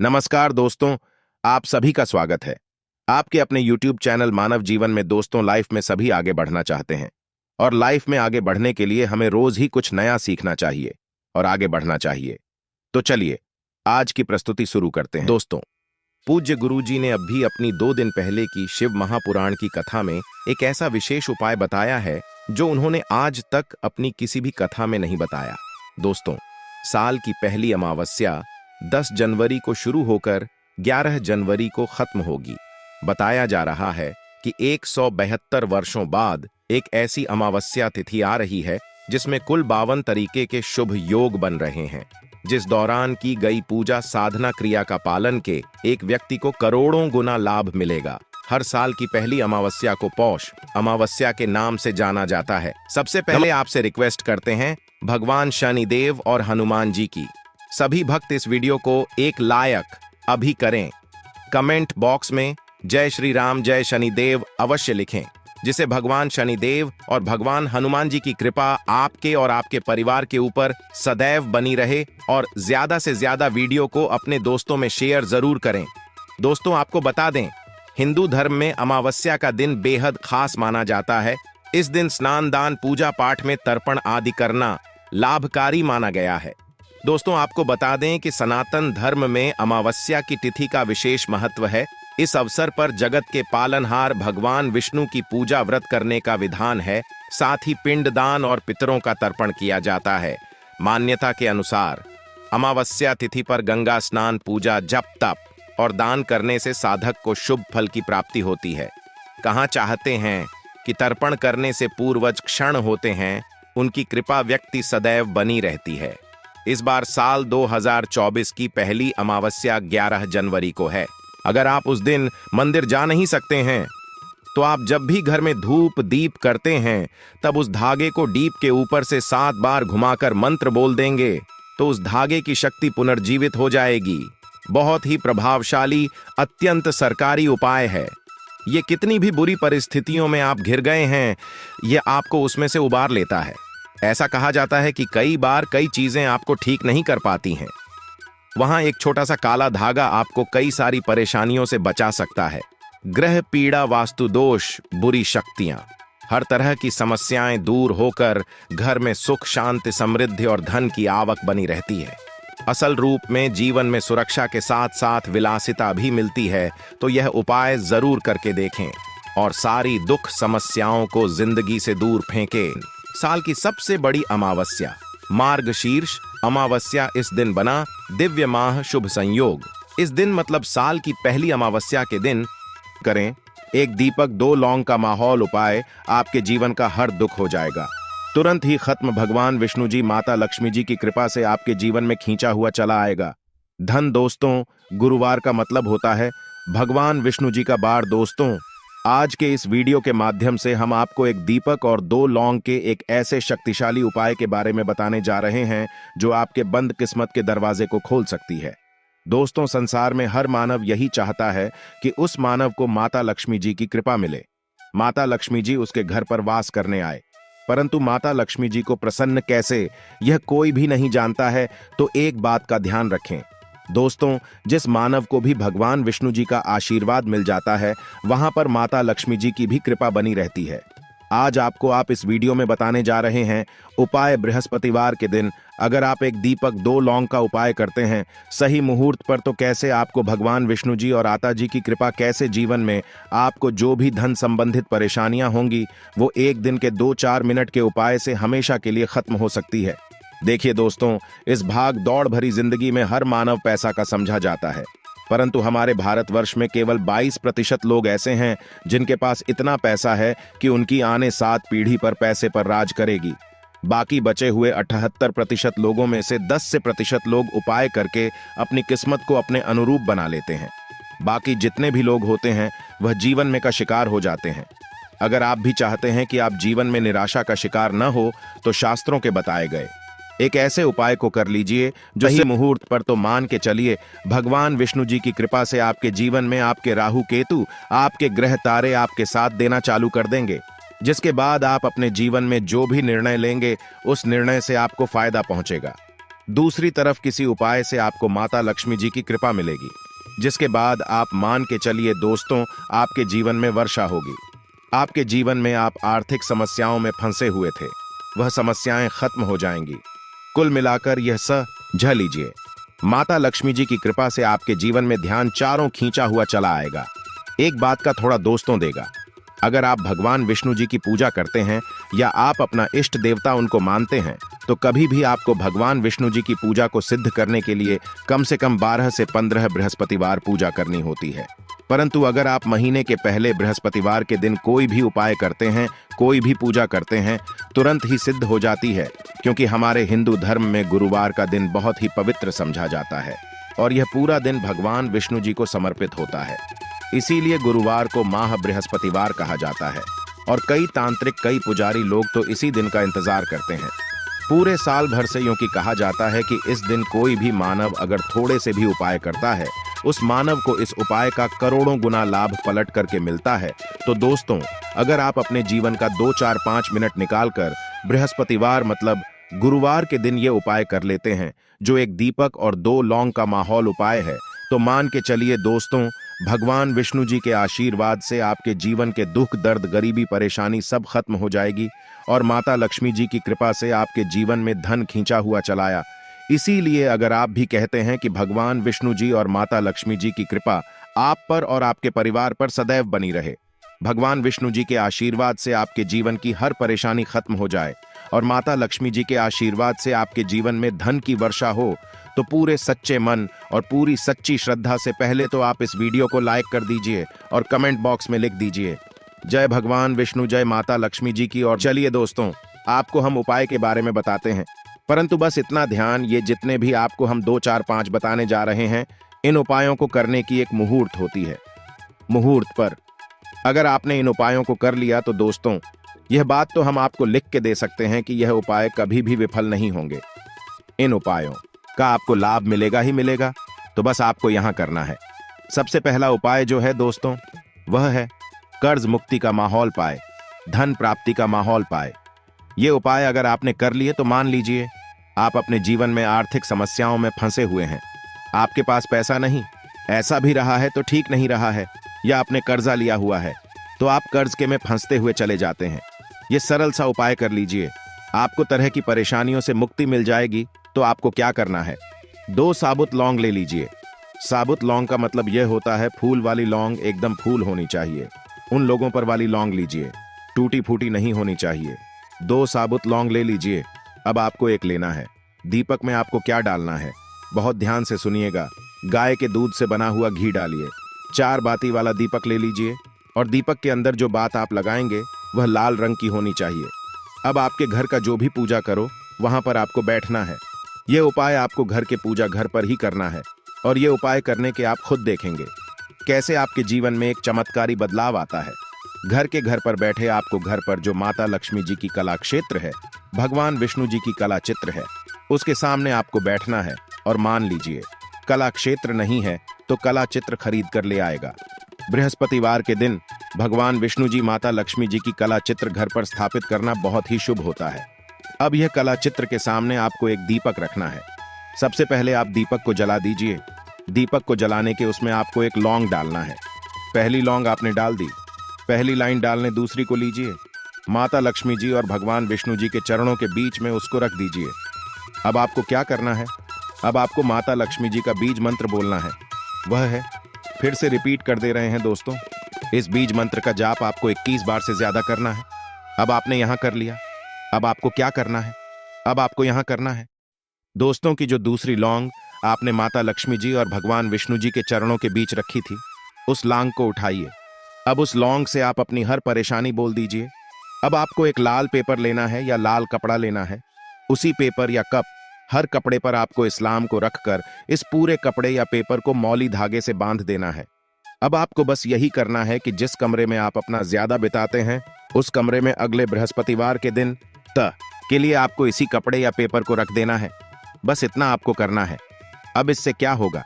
नमस्कार दोस्तों, आप सभी का स्वागत है। आपके अपने YouTube चैनल मानव जीवन में दोस्तों, लाइफ में सभी आगे बढ़ना चाहते हैं और लाइफ में आगे बढ़ने के लिए हमें रोज ही कुछ नया सीखना चाहिए और आगे बढ़ना चाहिए। तो चलिए आज की प्रस्तुति शुरू करते हैं। दोस्तों, पूज्य गुरुजी ने अभी अपनी 2 दिन पहले की शिव महापुराण की कथा में एक ऐसा विशेष उपाय बताया है जो उन्होंने आज तक अपनी किसी भी कथा में नहीं बताया। दोस्तों, साल की पहली अमावस्या 10 जनवरी को शुरू होकर 11 जनवरी को खत्म होगी। बताया जा रहा है कि 172 वर्षों बाद एक ऐसी अमावस्या तिथि आ रही है जिसमें कुल 52 तरीके के शुभ योग बन रहे हैं, जिस दौरान की गई पूजा साधना क्रिया का पालन के एक व्यक्ति को करोड़ों गुना लाभ मिलेगा। हर साल की पहली अमावस्या को पौष अमावस्या के नाम से जाना जाता है। सबसे पहले आपसे रिक्वेस्ट करते हैं भगवान शनिदेव और हनुमान जी की, सभी भक्त इस वीडियो को एक लाइक अभी करें। कमेंट बॉक्स में जय श्री राम जय शनिदेव अवश्य लिखें, जिसे भगवान शनिदेव और भगवान हनुमान जी की कृपा आपके और आपके परिवार के ऊपर सदैव बनी रहे। और ज्यादा से ज्यादा वीडियो को अपने दोस्तों में शेयर जरूर करें। दोस्तों, आपको बता दें, हिंदू धर्म में अमावस्या का दिन बेहद खास माना जाता है। इस दिन स्नान दान पूजा पाठ में तर्पण आदि करना लाभकारी माना गया है। दोस्तों, आपको बता दें कि सनातन धर्म में अमावस्या की तिथि का विशेष महत्व है। इस अवसर पर जगत के पालनहार भगवान विष्णु की पूजा व्रत करने का विधान है। साथ ही पिंडदान और पितरों का तर्पण किया जाता है। मान्यता के अनुसार अमावस्या तिथि पर गंगा स्नान, पूजा, जप तप और दान करने से साधक को शुभ फल की प्राप्ति होती है। कहाँ चाहते हैं कि तर्पण करने से पूर्वज क्षण होते हैं, उनकी कृपा व्यक्ति सदैव बनी रहती है। इस बार साल 2024 की पहली अमावस्या 11 जनवरी को है। अगर आप उस दिन मंदिर जा नहीं सकते हैं तो आप जब भी घर में धूप दीप करते हैं तब उस धागे को दीप के ऊपर से 7 बार घुमाकर मंत्र बोल देंगे तो उस धागे की शक्ति पुनर्जीवित हो जाएगी। बहुत ही प्रभावशाली, अत्यंत सरकारी उपाय है। ये कितनी भी बुरी परिस्थितियों में आप घिर गए हैं, ये आपको उसमें से उबार लेता है। ऐसा कहा जाता है कि कई बार कई चीजें आपको ठीक नहीं कर पाती हैं, वहां एक छोटा सा काला धागा आपको कई सारी परेशानियों से बचा सकता है। ग्रह पीड़ा, वास्तु दोष, बुरी शक्तियां, हर तरह की समस्याएं दूर होकर घर में सुख, शांति, समृद्धि और धन की आवक बनी रहती है। असल रूप में जीवन में सुरक्षा के साथ साथ विलासिता भी मिलती है। तो यह उपाय जरूर करके देखें और सारी दुख समस्याओं को जिंदगी से दूर फेंकें। साल की सबसे बड़ी अमावस्या मार्गशीर्ष अमावस्या इस दिन बना दिव्य माह शुभ संयोग। इस दिन मतलब साल की पहली अमावस्या के दिन करें एक दीपक 2 लौंग का माहौल उपाय, आपके जीवन का हर दुख हो जाएगा, तुरंत ही खत्म। भगवान विष्णु जी, माता लक्ष्मी जी की कृपा से आपके जीवन में खींचा हुआ चला आएगा धन। दोस्तों, गुरुवार का मतलब होता है भगवान विष्णु जी का बार। दोस्तों, आज के इस वीडियो के माध्यम से हम आपको एक दीपक और 2 लौंग के एक ऐसे शक्तिशाली उपाय के बारे में बताने जा रहे हैं जो आपके बंद किस्मत के दरवाजे को खोल सकती है। दोस्तों, संसार में हर मानव यही चाहता है कि उस मानव को माता लक्ष्मी जी की कृपा मिले, माता लक्ष्मी जी उसके घर पर वास करने आए। परंतु माता लक्ष्मी जी को प्रसन्न कैसे, यह कोई भी नहीं जानता है। तो एक बात का ध्यान रखें दोस्तों, जिस मानव को भी भगवान विष्णु जी का आशीर्वाद मिल जाता है, वहां पर माता लक्ष्मी जी की भी कृपा बनी रहती है। आज आप इस वीडियो में बताने जा रहे हैं उपाय। बृहस्पतिवार के दिन अगर आप एक दीपक 2 लौंग का उपाय करते हैं सही मुहूर्त पर, तो कैसे आपको भगवान विष्णु जी और माता जी की कृपा, कैसे जीवन में आपको जो भी धन संबंधित परेशानियां होंगी वो एक दिन के 2-4 मिनट के उपाय से हमेशा के लिए खत्म हो सकती है। देखिए दोस्तों, इस भाग दौड़ भरी जिंदगी में हर मानव पैसा का समझा जाता है, परंतु हमारे भारतवर्ष में केवल 22% लोग ऐसे हैं जिनके पास इतना पैसा है कि उनकी आने 7 पीढ़ी पर पैसे पर राज करेगी। बाकी बचे हुए 78% लोगों में से 10% लोग उपाय करके अपनी किस्मत को अपने अनुरूप बना लेते हैं। बाकी जितने भी लोग होते हैं वह जीवन में का शिकार हो जाते हैं। अगर आप भी चाहते हैं कि आप जीवन में निराशा का शिकार न हो, तो शास्त्रों के बताए गए एक ऐसे उपाय को कर लीजिए जो सही मुहूर्त पर, तो मान के चलिए भगवान विष्णु जी की कृपा से आपके जीवन में आपके राहु केतु, आपके ग्रह तारे आपके साथ देना चालू कर देंगे, जिसके बाद आप अपने जीवन में जो भी निर्णय लेंगे उस निर्णय से आपको फायदा पहुंचेगा। दूसरी तरफ किसी उपाय से आपको माता लक्ष्मी जी की कृपा मिलेगी, जिसके बाद आप मान के चलिए दोस्तों, आपके जीवन में वर्षा होगी। आपके जीवन में आप आर्थिक समस्याओं में फंसे हुए थे, वह समस्याएं खत्म हो जाएंगी। कुल मिलाकर यह झ लीजिए, माता लक्ष्मी जी की कृपा से आपके जीवन में ध्यान चारों खींचा हुआ चला आएगा। एक बात का थोड़ा दोस्तों देगा, अगर आप भगवान विष्णु जी की पूजा करते हैं या आप अपना इष्ट देवता उनको मानते हैं, तो कभी भी आपको भगवान विष्णु जी की पूजा को सिद्ध करने के लिए कम से कम 12 से 15 बृहस्पतिवार पूजा करनी होती है। परंतु अगर आप महीने के पहले बृहस्पतिवार के दिन कोई भी उपाय करते हैं, कोई भी पूजा करते हैं, तुरंत ही सिद्ध हो जाती है, क्योंकि हमारे हिंदू धर्म में गुरुवार का दिन बहुत ही पवित्र समझा जाता है और यह पूरा दिन भगवान विष्णु जी को समर्पित होता है। इसीलिए गुरुवार को माह बृहस्पतिवार कहा जाता है और कई तांत्रिक, कई पुजारी लोग तो इसी दिन का इंतजार करते हैं। पूरे साल भर से यूं कि कहा जाता है कि इस दिन कोई भी मानव अगर थोड़े से भी उपाय करता है, उस मानव को इस उपाय का करोड़ों गुना लाभ पलट करके मिलता है। तो दोस्तों, अगर आप अपने जीवन का 2, 4, 5 मिनट निकालकर बृहस्पतिवार मतलब गुरुवार के दिन ये उपाय कर लेते हैं, जो एक दीपक और 2 लौंग का माहौल उपाय है, तो मान के चलिए दोस्तों, भगवान विष्णु जी के आशीर्वाद से आपके जीवन के दुख, दर्द, गरीबी, परेशानी सब खत्म हो जाएगी और माता लक्ष्मी जी की कृपा से आपके जीवन में धन खींचा हुआ चलाया। इसीलिए अगर आप भी कहते हैं कि भगवान विष्णु जी और माता लक्ष्मी जी की कृपा आप पर और आपके परिवार पर सदैव बनी रहे, भगवान विष्णु जी के आशीर्वाद से आपके जीवन की हर परेशानी खत्म हो जाए और माता लक्ष्मी जी के आशीर्वाद से आपके जीवन में धन की वर्षा हो, तो पूरे सच्चे मन और पूरी सच्ची श्रद्धा से पहले तो आप इस वीडियो को लाइक कर दीजिए और कमेंट बॉक्स में लिख दीजिए जय भगवान विष्णु, जय माता लक्ष्मी जी की। और चलिए दोस्तों, आपको हम उपाय के बारे में बताते हैं, परंतु बस इतना ध्यान, ये जितने भी आपको हम 2, 4, 5 बताने जा रहे हैं, इन उपायों को करने की एक मुहूर्त होती है। मुहूर्त पर अगर आपने इन उपायों को कर लिया तो दोस्तों, यह बात तो हम आपको लिख के दे सकते हैं कि यह उपाय कभी भी विफल नहीं होंगे। इन उपायों का आपको लाभ मिलेगा ही मिलेगा, तो बस आपको यहां करना है। सबसे पहला उपाय जो है दोस्तों, वह है कर्ज मुक्ति का माहौल पाए, धन प्राप्ति का माहौल पाए। ये उपाय अगर आपने कर लिए तो मान लीजिए आप अपने जीवन में आर्थिक समस्याओं में फंसे हुए हैं, आपके पास पैसा नहीं, ऐसा भी रहा है तो ठीक नहीं रहा है, या आपने कर्जा लिया हुआ है तो आप कर्ज के में फंसते हुए चले जाते हैं। ये सरल सा उपाय कर लीजिए, आपको तरह की परेशानियों से मुक्ति मिल जाएगी। तो आपको क्या करना है, 2 साबुत लौंग ले लीजिए। साबुत लौंग का मतलब यह होता है फूल वाली लौंग, एकदम फूल होनी चाहिए। उन लोगों पर वाली लौंग लीजिए, टूटी फूटी नहीं होनी चाहिए। 2 साबुत लौंग ले लीजिए। अब आपको एक लेना है। दीपक में आपको क्या डालना है, बहुत ध्यान से सुनिएगा। गाय के दूध से बना हुआ घी डालिए। 4 बाती वाला दीपक ले लीजिए और दीपक के अंदर जो बात आप लगाएंगे वह लाल रंग की होनी चाहिए। अब आपके घर का जो भी पूजा करो, वहां पर आपको बैठना है। यह उपाय आपको घर के पूजा घर पर ही करना है और यह उपाय करने के आप खुद देखेंगे कैसे आपके जीवन में एक चमत्कारी बदलाव आता है। घर पर बैठे आपको घर पर जो माता लक्ष्मी जी की कला क्षेत्र है, भगवान विष्णु जी की कला चित्र है, उसके सामने आपको बैठना है और मान लीजिए कला क्षेत्र नहीं है तो कला चित्र खरीद कर ले आएगा। बृहस्पतिवार के दिन भगवान विष्णु जी, माता लक्ष्मी जी की कला चित्र घर पर स्थापित करना बहुत ही शुभ होता है। अब यह कला चित्र के सामने आपको एक दीपक रखना है। सबसे पहले आप दीपक को जला दीजिए। दीपक को जलाने के उसमें आपको एक लौंग डालना है। पहली लौंग आपने डाल दी, पहली लाइन डालने दूसरी को लीजिए। माता लक्ष्मी जी और भगवान विष्णु जी के चरणों के बीच में उसको रख दीजिए। अब आपको क्या करना है, अब आपको माता लक्ष्मी जी का बीज मंत्र बोलना है। वह है, फिर से रिपीट कर दे रहे हैं दोस्तों, इस बीज मंत्र का जाप आपको 21 बार से ज्यादा करना है। अब आपने यहां कर लिया, अब आपको क्या करना है, अब आपको यहां करना है दोस्तों की जो दूसरी लौंग आपने माता लक्ष्मी जी और भगवान विष्णु जी के चरणों के बीच रखी थी, उस लौंग को उठाइए। अब उस लौंग से आप अपनी हर परेशानी बोल दीजिए। अब आपको एक लाल पेपर लेना है या लाल कपड़ा लेना है। उसी पेपर या कप, हर कपड़े पर आपको इस्लाम को रखकर इस पूरे कपड़े या पेपर को मौली धागे से बांध देना है। अब आपको बस यही करना है कि जिस कमरे में आप अपना ज्यादा बिताते हैं, उस कमरे में अगले बृहस्पतिवार के दिन के लिए आपको इसी कपड़े या पेपर को रख देना है। बस इतना आपको करना है। अब इससे क्या होगा,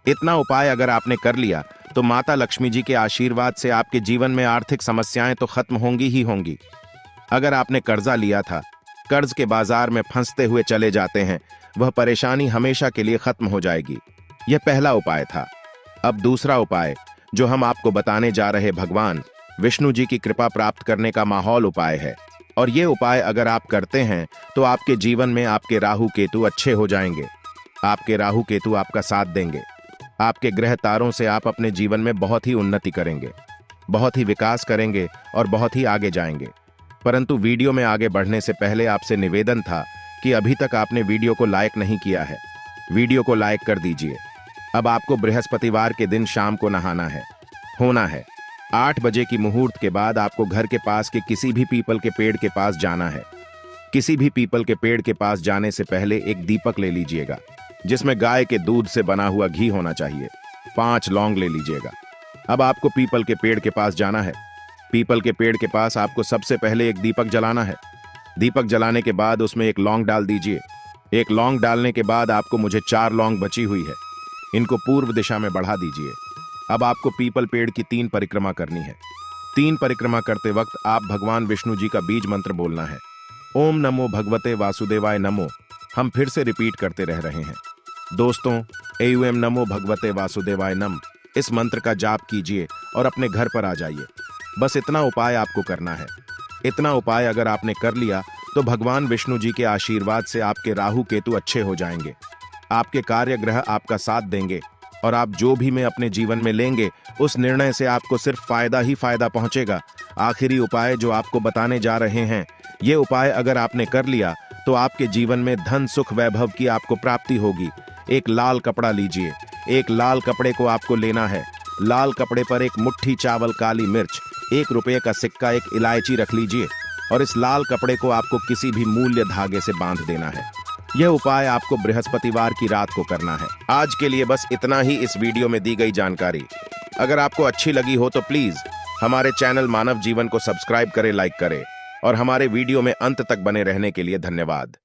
इतना उपाय अगर आपने कर लिया तो माता लक्ष्मी जी के आशीर्वाद से आपके जीवन में आर्थिक समस्याएं तो खत्म होंगी ही होंगी। अगर आपने कर्जा लिया था कर्ज के बाजार में फंसते हुए चले जाते हैं, वह परेशानी हमेशा के लिए खत्म हो जाएगी। यह पहला उपाय था। अब दूसरा उपाय जो हम आपको बताने जा रहे भगवान विष्णु जी की कृपा प्राप्त करने का माहौल उपाय है। और ये उपाय अगर आप करते हैं तो आपके जीवन में आपके राहु केतु अच्छे हो जाएंगे। आपके राहु केतु आपका साथ देंगे। आपके ग्रह तारों से आप अपने जीवन में बहुत ही उन्नति करेंगे, बहुत ही विकास करेंगे और बहुत ही आगे जाएंगे। परंतु वीडियो में आगे बढ़ने से पहले आपसे निवेदन था कि अभी तक आपने वीडियो को लाइक नहीं किया है, वीडियो को लाइक कर दीजिए। अब आपको बृहस्पतिवार के दिन शाम को नहाना है, होना है 8 बजे की मुहूर्त के बाद आपको घर के पास के किसी भी पीपल के पेड़ के पास जाना है। किसी भी पीपल के पेड़ के पास जाने से पहले एक दीपक ले लीजिएगा जिसमें गाय के दूध से बना हुआ घी होना चाहिए। 5 लौंग ले लीजिएगा। अब आपको पीपल के पेड़ के पास जाना है। पीपल के पेड़ के पास आपको सबसे पहले एक दीपक जलाना है। दीपक जलाने के बाद उसमें एक लौंग डाल दीजिए। एक लौंग डालने के बाद आपको मुझे 4 लौंग बची हुई है, इनको पूर्व दिशा में बढ़ा दीजिए। अब आपको पीपल पेड़ की 3 परिक्रमा करनी है। 3 परिक्रमा करते वक्त आप भगवान विष्णु जी का बीज मंत्र बोलना है। ओम नमो भगवते वासुदेवाय नमो। हम फिर से रिपीट करते रह रहे हैं दोस्तों, एम नमो भगवते वासुदेवाय नम। इस मंत्र का जाप कीजिए और अपने घर पर आ जाइए। बस इतना उपाय आपको करना है। इतना उपाय अगर आपने कर लिया तो भगवान विष्णु जी के आशीर्वाद से आपके राहु केतु अच्छे हो जाएंगे। आपके कार्य ग्रह आपका साथ देंगे और आप जो भी में अपने जीवन में लेंगे उस निर्णय से आपको सिर्फ फायदा ही फायदा पहुंचेगा। आखिरी उपाय जो आपको बताने जा रहे हैं, ये उपाय अगर आपने कर लिया तो आपके जीवन में धन सुख वैभव की आपको प्राप्ति होगी। एक लाल कपड़ा लीजिए। एक लाल कपड़े को आपको लेना है। लाल कपड़े पर एक मुट्ठी चावल, काली मिर्च, 1 रुपये का सिक्का, एक इलायची रख लीजिए और इस लाल कपड़े को आपको किसी भी मूल्य धागे से बांध देना है। यह उपाय आपको बृहस्पतिवार की रात को करना है। आज के लिए बस इतना ही इस वीडियो में दी गई जानकारी। अगर आपको अच्छी लगी हो तो प्लीज हमारे चैनल मानव जीवन को सब्सक्राइब करें, लाइक करें और हमारे वीडियो में अंत तक बने रहने के लिए धन्यवाद।